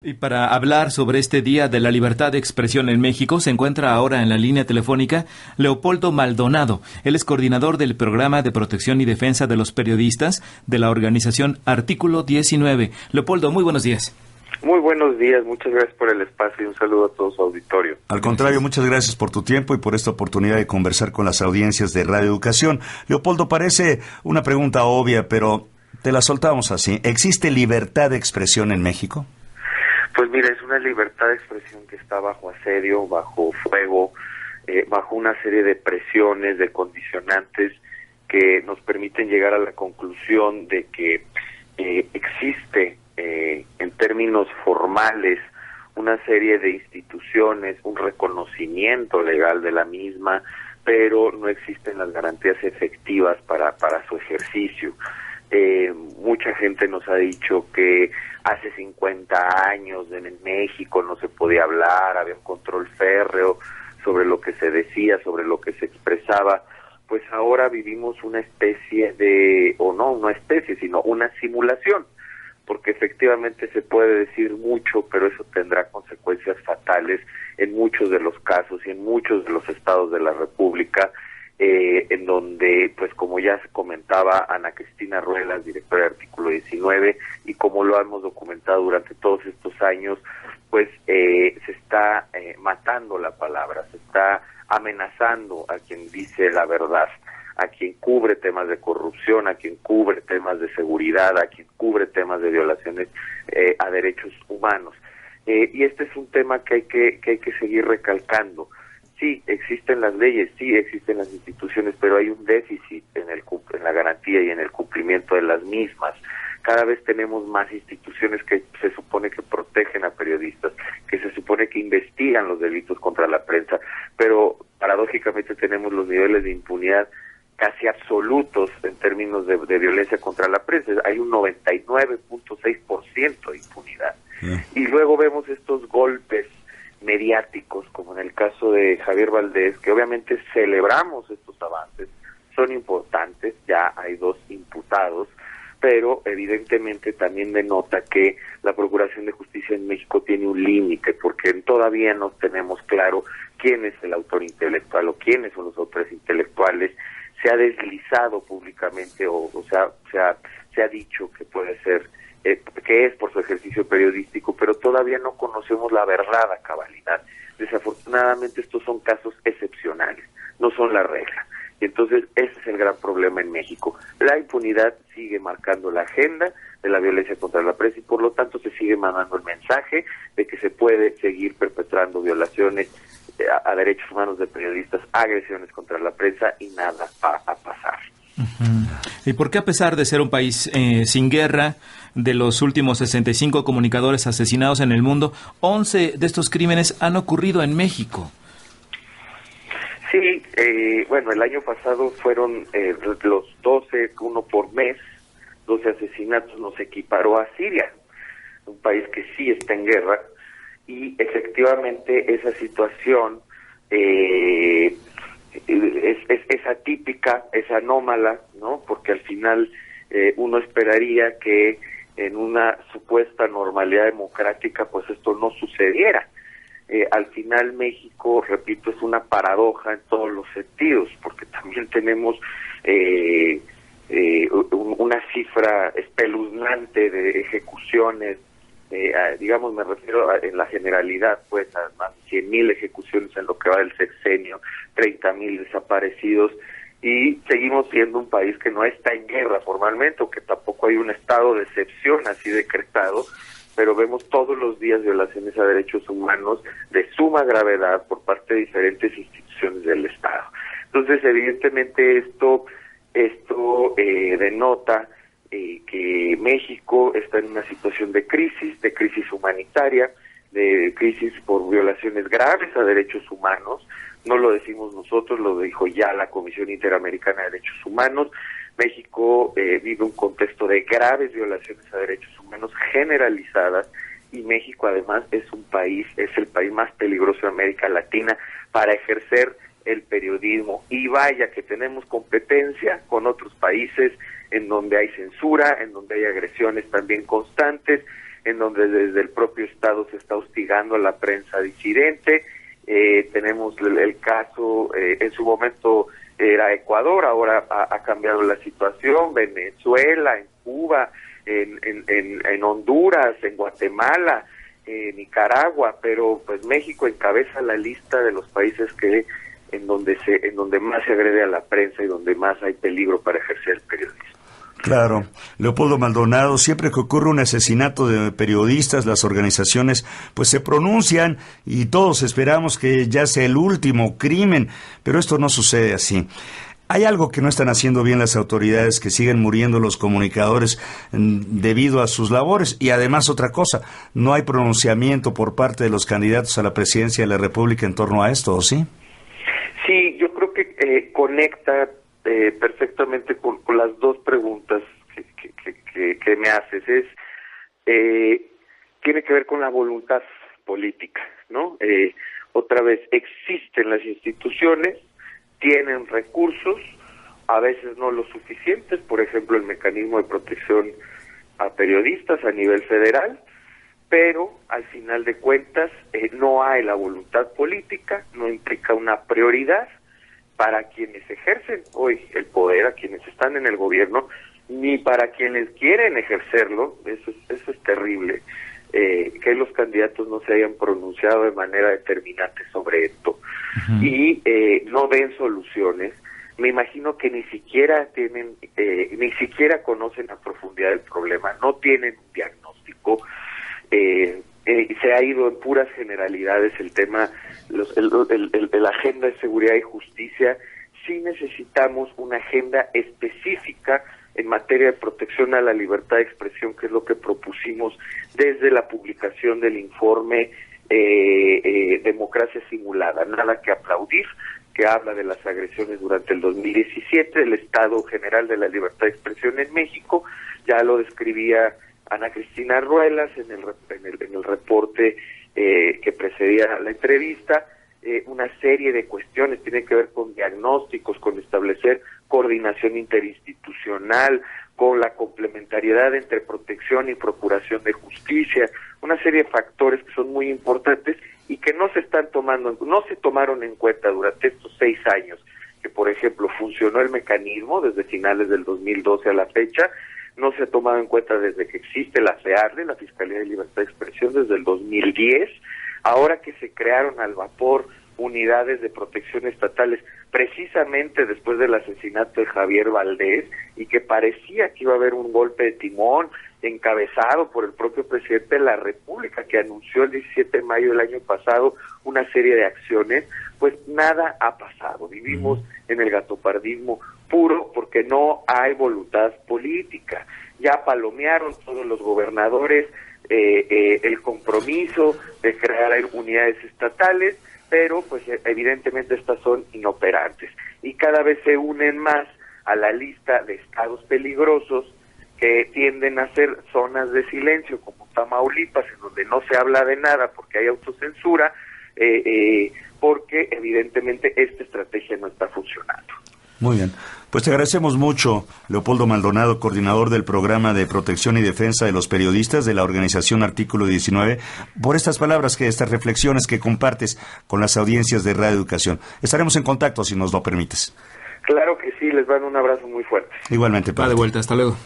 Y para hablar sobre este Día de la Libertad de Expresión en México, se encuentra ahora en la línea telefónica Leopoldo Maldonado. Él es coordinador del Programa de Protección y Defensa de los Periodistas de la organización Artículo 19. Leopoldo, muy buenos días. Muy buenos días, muchas gracias por el espacio y un saludo a todo su auditorio. Al contrario, muchas gracias por tu tiempo y por esta oportunidad de conversar con las audiencias de Radio Educación. Leopoldo, parece una pregunta obvia, pero te la soltamos así. ¿Existe libertad de expresión en México? Pues mira, es una libertad de expresión que está bajo asedio, bajo fuego, bajo una serie de presiones, de condicionantes que nos permiten llegar a la conclusión de que existe, en términos formales, una serie de instituciones, un reconocimiento legal de la misma, pero no existen las garantías efectivas para su ejercicio. Mucha gente nos ha dicho que hace 50 años en México no se podía hablar, había un control férreo sobre lo que se decía, sobre lo que se expresaba. Pues ahora vivimos una especie de, o no una especie, sino una simulación, porque efectivamente se puede decir mucho, pero eso tendrá consecuencias fatales en muchos de los casos y en muchos de los estados de la República, en donde, pues como ya se comentaba, Ana Cristina Ruelas, directora de Artículo 19, y como lo hemos documentado durante todos estos años, pues se está matando la palabra, se está amenazando a quien dice la verdad, a quien cubre temas de corrupción, a quien cubre temas de seguridad, a quien cubre temas de violaciones a derechos humanos. Y este es un tema que hay que seguir recalcando. Sí, existen las leyes, sí existen las instituciones, pero hay un déficit en la garantía y en el cumplimiento de las mismas. Cada vez tenemos más instituciones que se supone que protegen a periodistas, que se supone que investigan los delitos contra la prensa, pero paradójicamente tenemos los niveles de impunidad casi absolutos en términos de violencia contra la prensa. Hay un 99.6% de impunidad. Y luego vemos estos golpes mediáticos, como en el caso de Javier Valdez, que obviamente celebramos estos avances, son importantes, ya hay 2 imputados, pero evidentemente también denota que la Procuración de Justicia en México tiene un límite, porque todavía no tenemos claro quién es el autor intelectual o quiénes son los autores intelectuales. Se ha deslizado públicamente se ha dicho que puede ser que es por su ejercicio periodístico, pero todavía no conocemos la verdad a cabalidad. Desafortunadamente estos son casos excepcionales, no son la regla. Y entonces ese es el gran problema en México. La impunidad sigue marcando la agenda de la violencia contra la prensa y por lo tanto se sigue mandando el mensaje de que se puede seguir perpetrando violaciones a derechos humanos de periodistas, agresiones contra la prensa y nada va a pasar. ¿Y por qué, a pesar de ser un país sin guerra, de los últimos 65 comunicadores asesinados en el mundo, 11 de estos crímenes han ocurrido en México? Sí, bueno, el año pasado fueron los 12, uno por mes, 12 asesinatos, nos equiparó a Siria, un país que sí está en guerra, y efectivamente esa situación es atípica, es anómala, ¿no? Porque al final uno esperaría que en una supuesta normalidad democrática pues esto no sucediera. Al final México, repito, es una paradoja en todos los sentidos, porque también tenemos una cifra espeluznante de ejecuciones, digamos, me refiero en la generalidad, pues a más de 100,000 ejecuciones en lo que va del sexenio, 30,000 desaparecidos, y seguimos siendo un país que no está en guerra formalmente, o que tampoco hay un estado de excepción así decretado, pero vemos todos los días violaciones a derechos humanos de suma gravedad por parte de diferentes instituciones del Estado. Entonces, evidentemente esto denota que México está en una situación de crisis humanitaria, de crisis por violaciones graves a derechos humanos. No lo decimos nosotros, lo dijo ya la Comisión Interamericana de Derechos Humanos. México vive un contexto de graves violaciones a derechos humanos generalizadas, y México además es el país más peligroso de América Latina para ejercer el periodismo. Y vaya que tenemos competencia con otros países en donde hay censura, en donde hay agresiones también constantes, en donde desde el propio Estado se está hostigando a la prensa disidente. Tenemos el caso, en su momento era Ecuador, ahora ha cambiado la situación, Venezuela, en Cuba, en Honduras, en Guatemala, Nicaragua, pero pues México encabeza la lista de los países en donde más se agrede a la prensa y donde más hay peligro para ejercer el periodismo. Claro. Leopoldo Maldonado, siempre que ocurre un asesinato de periodistas, las organizaciones pues se pronuncian y todos esperamos que ya sea el último crimen, pero esto no sucede así. Hay algo que no están haciendo bien las autoridades, que siguen muriendo los comunicadores debido a sus labores, y además otra cosa, no hay pronunciamiento por parte de los candidatos a la presidencia de la República en torno a esto, ¿o sí? Sí, yo creo que conecta perfectamente con las dos preguntas que me haces. Tiene que ver con la voluntad política, ¿no? Otra vez, existen las instituciones, tienen recursos, a veces no los suficientes, por ejemplo, el mecanismo de protección a periodistas a nivel federal, pero al final de cuentas no hay la voluntad política, no implica una prioridad para quienes ejercen hoy el poder, a quienes están en el gobierno, ni para quienes quieren ejercerlo. Eso es terrible, que los candidatos no se hayan pronunciado de manera determinante sobre esto. Uh-huh. Y no den soluciones. Me imagino que ni siquiera conocen a profundidad el problema, no tienen un diagnóstico. Se ha ido en puras generalidades el tema, la agenda de seguridad y justicia. Sí necesitamos una agenda específica en materia de protección a la libertad de expresión, que es lo que propusimos desde la publicación del informe Democracia Simulada. Nada que aplaudir, que habla de las agresiones durante el 2017, del estado general de la libertad de expresión en México. Ya lo describía Ana Cristina Ruelas en el reporte que precedía la entrevista. Una serie de cuestiones tienen que ver con diagnósticos, con establecer coordinación interinstitucional, con la complementariedad entre protección y procuración de justicia, una serie de factores que son muy importantes y que no se tomaron en cuenta durante estos 6 años, que por ejemplo funcionó el mecanismo desde finales del 2012 a la fecha. No se ha tomado en cuenta desde que existe la FEARLE, la Fiscalía de Libertad de Expresión, desde el 2010. Ahora que se crearon al vapor unidades de protección estatales, precisamente después del asesinato de Javier Valdés, y que parecía que iba a haber un golpe de timón encabezado por el propio presidente de la República, que anunció el 17 de mayo del año pasado una serie de acciones, pues nada ha pasado. Vivimos en el gatopardismo puro porque no hay voluntad política. Ya palomearon todos los gobernadores el compromiso de crear unidades estatales, pero pues evidentemente estas son inoperantes y cada vez se unen más a la lista de estados peligrosos que tienden a ser zonas de silencio, como Tamaulipas, en donde no se habla de nada porque hay autocensura, porque evidentemente esta estrategia no está funcionando. Muy bien. Pues te agradecemos mucho, Leopoldo Maldonado, coordinador del Programa de Protección y Defensa de los Periodistas de la organización Artículo 19, por estas palabras, estas reflexiones que compartes con las audiencias de Radio Educación. Estaremos en contacto si nos lo permites. Claro que sí, les mando un abrazo muy fuerte. Igualmente, padre. Va de vuelta, hasta luego.